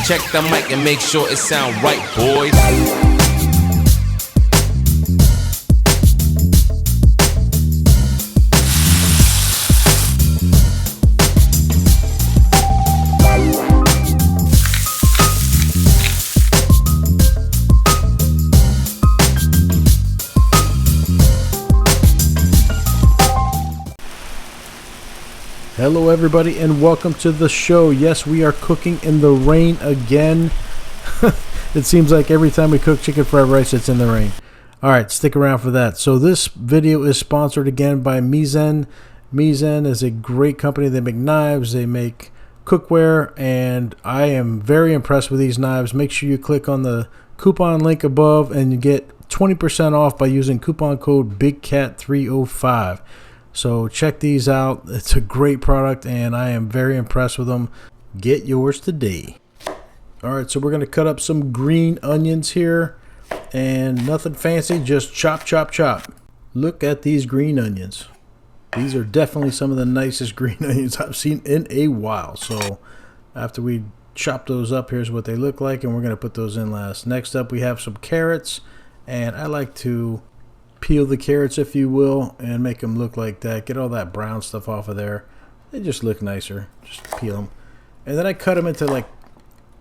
Check the mic and make sure it sound right, boys. Hello everybody and welcome to the show. Yes, we are cooking in the rain again. It seems like every time we cook chicken fried rice it's in the rain. Alright, stick around for that. So this video is sponsored again by Misen. Misen is a great company. They make knives, they make cookware, and I am very impressed with these knives. Make sure you click on the coupon link above and you get 20% off by using coupon code BIGCAT305. So check these out. It's a great product and I am very impressed with them. Get yours today. Alright, so we're going to cut up some green onions here. And nothing fancy, just chop, chop, chop. Look at these green onions. These are definitely some of the nicest green onions I've seen in a while. So after we chop those up, here's what they look like. And we're going to put those in last. Next up we have some carrots. And I like to peel the carrots, if you will, and make them look like that. Get all that brown stuff off of there. They just look nicer. Just peel them. And then I cut them into like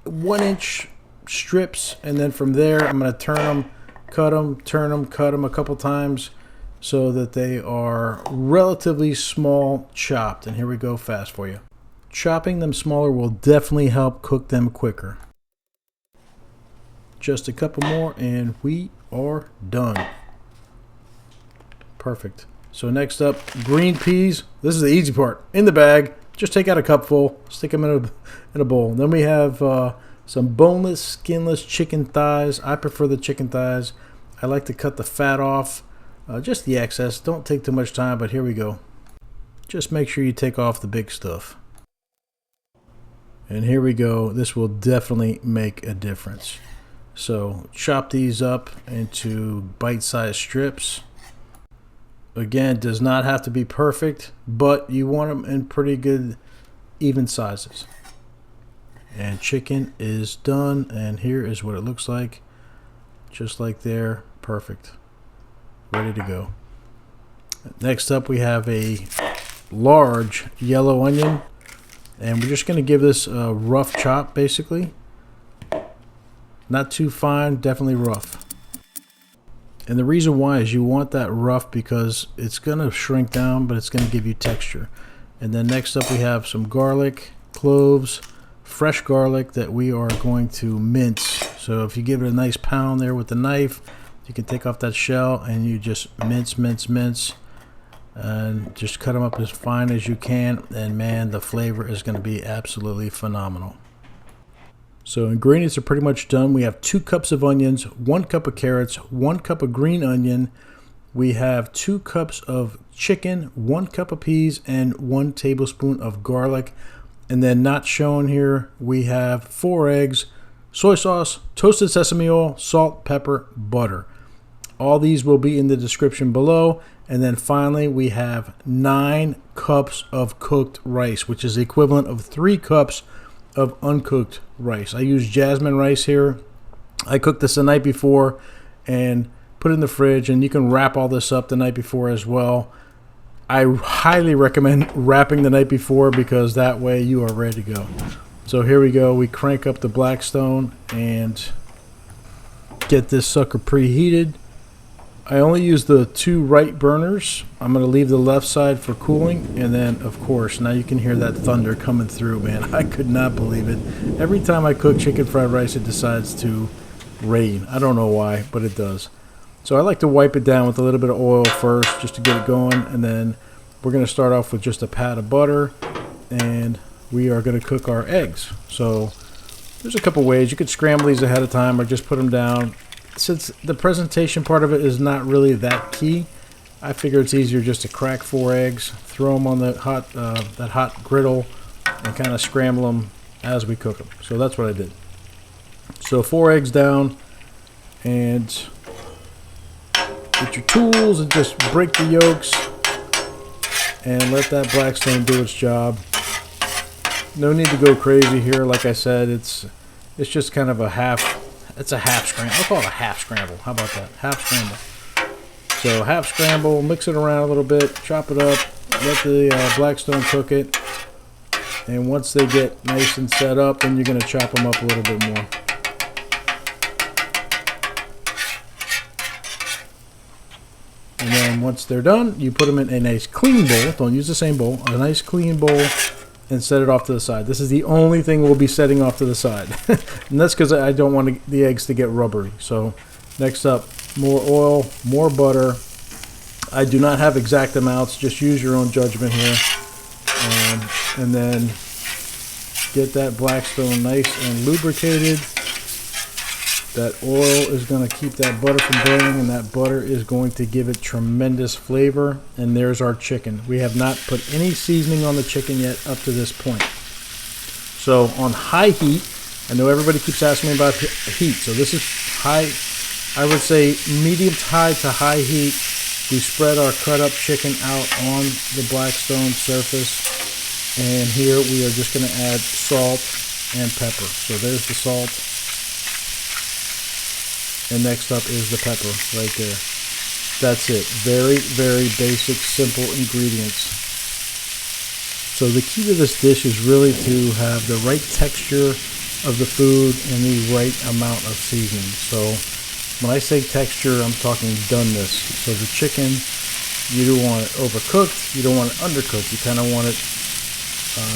1-inch strips. And then from there, I'm going to turn them, cut them, turn them, cut them a couple times so that they are relatively small chopped. And here we go fast for you. Chopping them smaller will definitely help cook them quicker. Just a couple more and we are done. Perfect. So next up, green peas. This is the easy part. In the bag. Just take out a cupful. Stick them in a bowl. Then we have some boneless, skinless chicken thighs. I prefer the chicken thighs. I like to cut the fat off. Just the excess. Don't take too much time, but here we go. Just make sure you take off the big stuff. And here we go. This will definitely make a difference. So chop these up into bite-sized strips. Again, does not have to be perfect, but you want them in pretty good even sizes. And chicken is done, and here is what it looks like. Just like there. Perfect. Ready to go. Next up we have a large yellow onion, and we're just going to give this a rough chop basically. Not too fine, definitely rough. And the reason why is you want that rough because it's going to shrink down, but it's going to give you texture. And then next up we have some garlic, cloves, fresh garlic that we are going to mince. So if you give it a nice pound there with the knife, you can take off that shell and you just mince, mince, mince. And just cut them up as fine as you can. And man, the flavor is going to be absolutely phenomenal. So ingredients are pretty much done. We have 2 cups of onions, 1 cup of carrots, 1 cup of green onion. We have 2 cups of chicken, 1 cup of peas, and 1 tablespoon of garlic. And then not shown here, we have 4 eggs, soy sauce, toasted sesame oil, salt, pepper, butter. All these will be in the description below. And then finally, we have 9 cups of cooked rice, which is the equivalent of 3 cups of uncooked rice. I use jasmine rice here. I cooked this the night before and put it in the fridge, and you can wrap all this up the night before as well. I highly recommend wrapping the night before because that way you are ready to go. So here we go. We crank up the Blackstone and get this sucker preheated. I only use the 2 right burners. I'm going to leave the left side for cooling. And then, of course, now you can hear that thunder coming through, man. I could not believe it. Every time I cook chicken fried rice, it decides to rain. I don't know why, but it does. So I like to wipe it down with a little bit of oil first just to get it going. And then we're going to start off with just a pat of butter. And we are going to cook our eggs. So there's a couple ways. You could scramble these ahead of time or just put them down. Since the presentation part of it is not really that key, I figure it's easier just to crack 4 eggs, throw them on the hot griddle, and kind of scramble them as we cook them. So that's what I did. So 4 eggs down, and get your tools and just break the yolks and let that Blackstone do its job. No need to go crazy here. Like I said, it's It's just kind of a half. It's a half scramble. I'll call it a half scramble. How about that? Half scramble. So half scramble, mix it around a little bit, chop it up, let the Blackstone cook it. And once they get nice and set up, then you're going to chop them up a little bit more. And then once they're done, you put them in a nice clean bowl. Don't use the same bowl. A nice clean bowl and set it off to the side. This is the only thing we'll be setting off to the side. And that's because I don't want the eggs to get rubbery. So next up, more oil, more butter. I do not have exact amounts. Just use your own judgment here. And then get that Blackstone nice and lubricated. That oil is going to keep that butter from burning, and that butter is going to give it tremendous flavor. And there's our chicken. We have not put any seasoning on the chicken yet up to this point. So on high heat, I know everybody keeps asking me about heat. So this is high, I would say medium high to high heat. We spread our cut up chicken out on the Blackstone surface. And here we are just going to add salt and pepper. So there's the salt. And next up is the pepper right there. That's it. Very, very basic, simple ingredients. So the key to this dish is really to have the right texture of the food and the right amount of seasoning. So when I say texture, I'm talking doneness. So the chicken, you don't want it overcooked, you don't want it undercooked. You kind of want it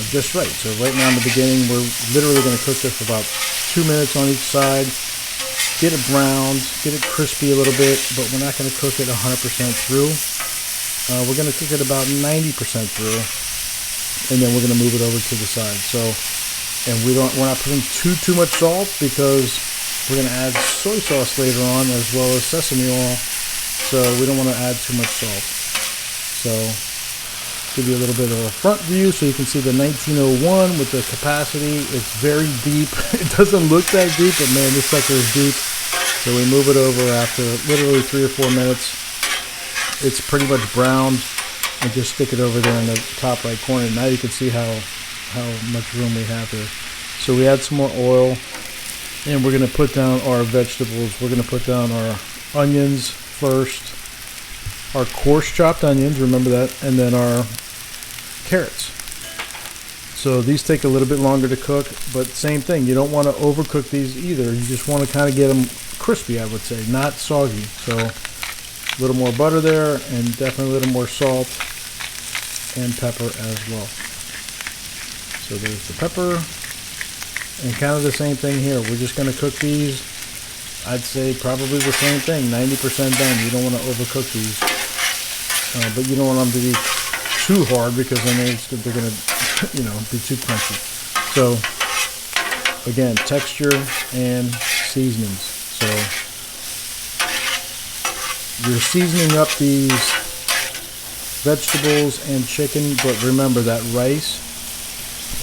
just right. So right now in the beginning, we're literally going to cook this for about 2 minutes on each side. Get it browned, get it crispy a little bit, but we're not going to cook it 100% through. We're going to cook it about 90% through, and then we're going to move it over to the side. So, and we're not putting too much salt because we're going to add soy sauce later on as well as sesame oil. So we don't want to add too much salt. So give you a little bit of a front view so you can see the 1901 with the capacity. It's very deep. It doesn't look that deep, but man, this sucker is deep. So we move it over after literally 3 or 4 minutes. It's pretty much browned, and just stick it over there in the top right corner. Now you can see how much room we have here. So we add some more oil, and we're going to put down our vegetables. We're going to put down our onions first, our coarse chopped onions, remember that, and then our carrots. So these take a little bit longer to cook, but same thing. You don't want to overcook these either. You just want to kind of get them crispy, I would say, not soggy. So a little more butter there, and definitely a little more salt and pepper as well. So there's the pepper, and kind of the same thing here. We're just going to cook these, I'd say probably the same thing, 90% done. You don't want to overcook these, but you don't want them to be too hard because then they're going to, be too crunchy. So again, texture and seasonings. So you're seasoning up these vegetables and chicken, but remember that rice,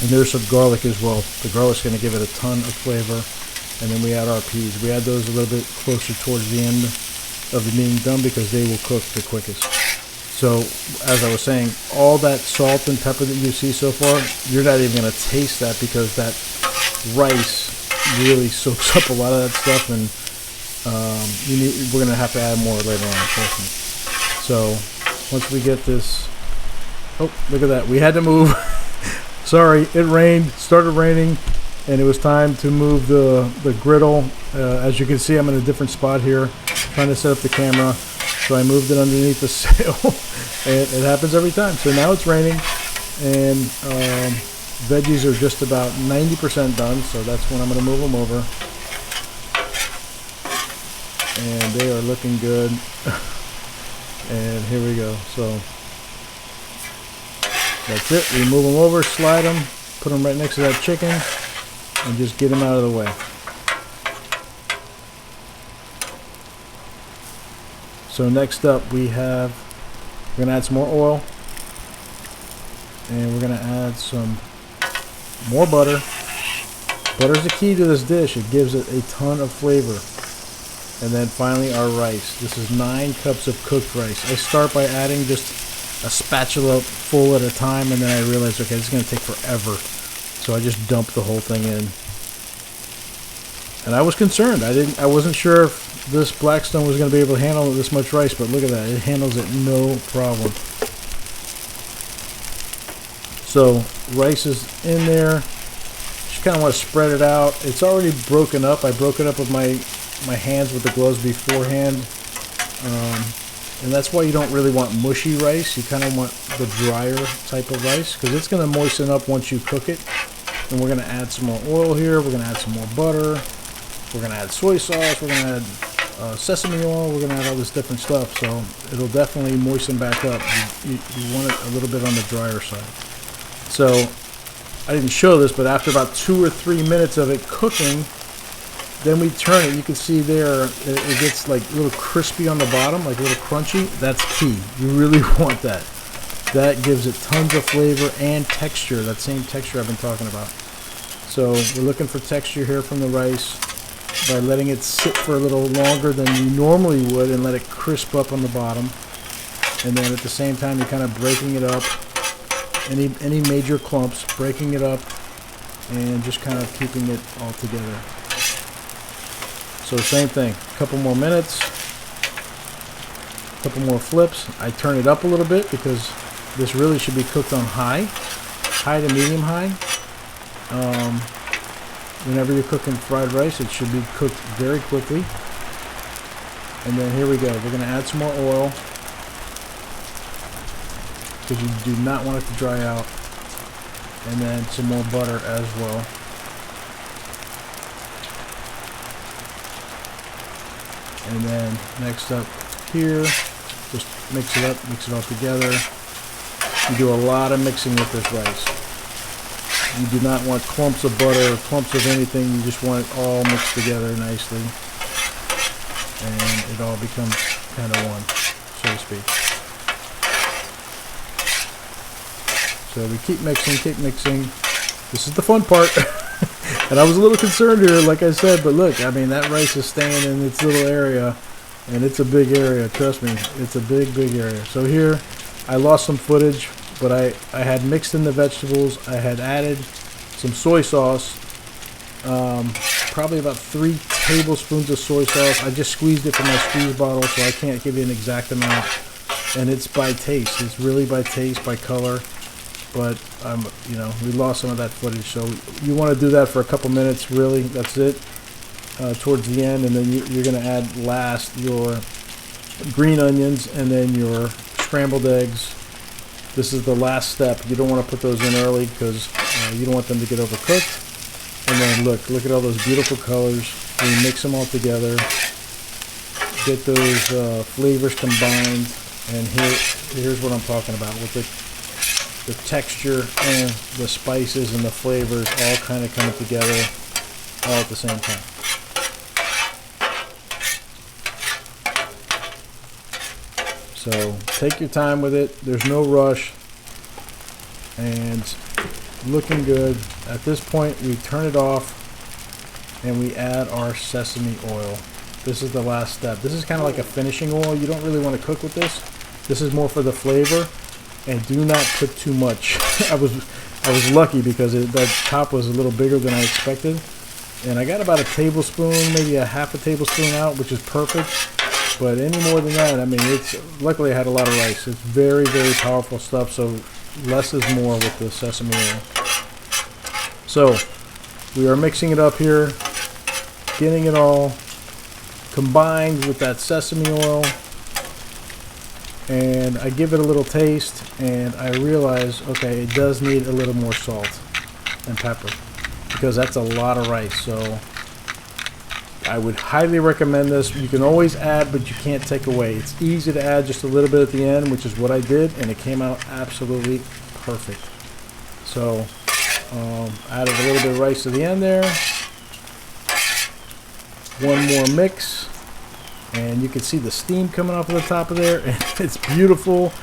and there's some garlic as well. The garlic's going to give it a ton of flavor. And then we add our peas. We add those a little bit closer towards the end of the being done because they will cook the quickest. So, as I was saying, all that salt and pepper that you see so far, you're not even going to taste that because that rice really soaks up a lot of that stuff, and we're going to have to add more later on, trust me. So, once we get this, oh, look at that. We had to move. Sorry, it rained, started raining, and it was time to move the griddle. As you can see, I'm in a different spot here, trying to set up the camera. So I moved it underneath the sail, and it happens every time. So now it's raining, and veggies are just about 90% done. So that's when I'm going to move them over, and they are looking good. And here we go. So that's it. We move them over, slide them, put them right next to that chicken, and just get them out of the way. So next up we're going to add some more oil, and we're going to add some more butter. Butter is the key to this dish. It gives it a ton of flavor. And then finally our rice. This is 9 cups of cooked rice. I start by adding just a spatula full at a time, and then I realize, okay, this is going to take forever. So I just dump the whole thing in. And I was concerned. I wasn't sure if this Blackstone was going to be able to handle this much rice, but look at that. It handles it no problem. So rice is in there. Just kind of want to spread it out. It's already broken up. I broke it up with my hands with the gloves beforehand. And that's why you don't really want mushy rice. You kind of want the drier type of rice because it's going to moisten up once you cook it. And we're going to add some more oil here. We're going to add some more butter. We're going to add soy sauce. We're going to add sesame oil. We're going to add all this different stuff. So it'll definitely moisten back up. You want it a little bit on the drier side. So I didn't show this, but after about 2 or 3 minutes of it cooking, then we turn it. You can see there it gets like a little crispy on the bottom, like a little crunchy. That's key. You really want that. That gives it tons of flavor and texture, that same texture I've been talking about. So we're looking for texture here from the rice by letting it sit for a little longer than you normally would and let it crisp up on the bottom. And then at the same time, you're kind of breaking it up. Any major clumps, breaking it up and just kind of keeping it all together. So same thing, a couple more minutes, a couple more flips. I turn it up a little bit because this really should be cooked on high to medium high. Whenever you're cooking fried rice, it should be cooked very quickly. And then here we go. We're going to add some more oil because you do not want it to dry out. And then some more butter as well. And then next up here, just mix it up, mix it all together. You do a lot of mixing with this rice. You do not want clumps of butter or clumps of anything. You just want it all mixed together nicely. And it all becomes kind of one, so to speak. So we keep mixing, keep mixing. This is the fun part. And I was a little concerned here, like I said, but look, I mean, that rice is staying in its little area, and it's a big area, trust me, it's a big, big area. So here, I lost some footage, but I had mixed in the vegetables. I had added some soy sauce, probably about 3 tablespoons of soy sauce. I just squeezed it from my squeeze bottle, so I can't give you an exact amount. And it's by taste. It's really by taste, by color. But you know, we lost some of that footage, so you want to do that for a couple minutes. Really, that's it. Towards the end, and then you're going to add last your green onions and then your scrambled eggs. This is the last step. You don't want to put those in early because you don't want them to get overcooked. And then look at all those beautiful colors. We mix them all together, get those flavors combined, and here's what I'm talking about with the texture and the spices and the flavors all kind of coming together all at the same time. So take your time with it. There's no rush. And looking good. At this point, we turn it off and we add our sesame oil. This is the last step. This is kind of like a finishing oil. You don't really want to cook with this. This is more for the flavor. And do not put too much. I was lucky because that top was a little bigger than I expected. And I got about a tablespoon, maybe a half a tablespoon out, which is perfect. But any more than that, I mean, luckily I had a lot of rice. It's very, very powerful stuff, so less is more with the sesame oil. So we are mixing it up here, getting it all combined with that sesame oil. And I give it a little taste, and I realize, okay, it does need a little more salt and pepper because that's a lot of rice. So I would highly recommend this. You can always add, but you can't take away. It's easy to add just a little bit at the end, which is what I did, and it came out absolutely perfect. So added a little bit of rice to the end there. One more mix. And you can see the steam coming off of the top of there, and it's beautiful,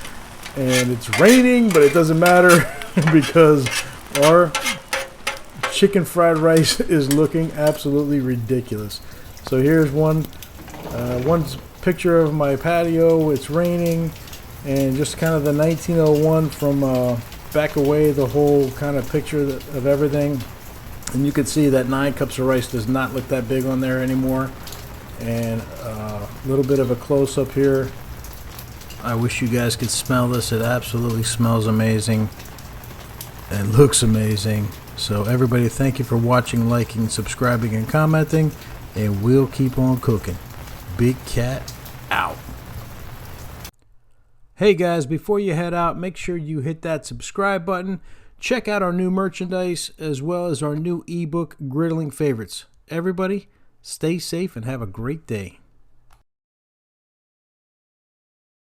and it's raining, but it doesn't matter because our chicken fried rice is looking absolutely ridiculous. So here's one picture of my patio. It's raining, and just kind of the 1901 from back away, the whole kind of picture of everything. And you can see that 9 cups of rice does not look that big on there anymore. And a little bit of a close-up here. I wish you guys could smell this. It absolutely smells amazing and looks amazing. So everybody, thank you for watching, liking, subscribing, and commenting. And we'll keep on cooking. Big Cat out. Hey guys, before you head out, make sure you hit that subscribe button. Check out our new merchandise as well as our new ebook, Griddling Favorites. Everybody, stay safe and have a great day.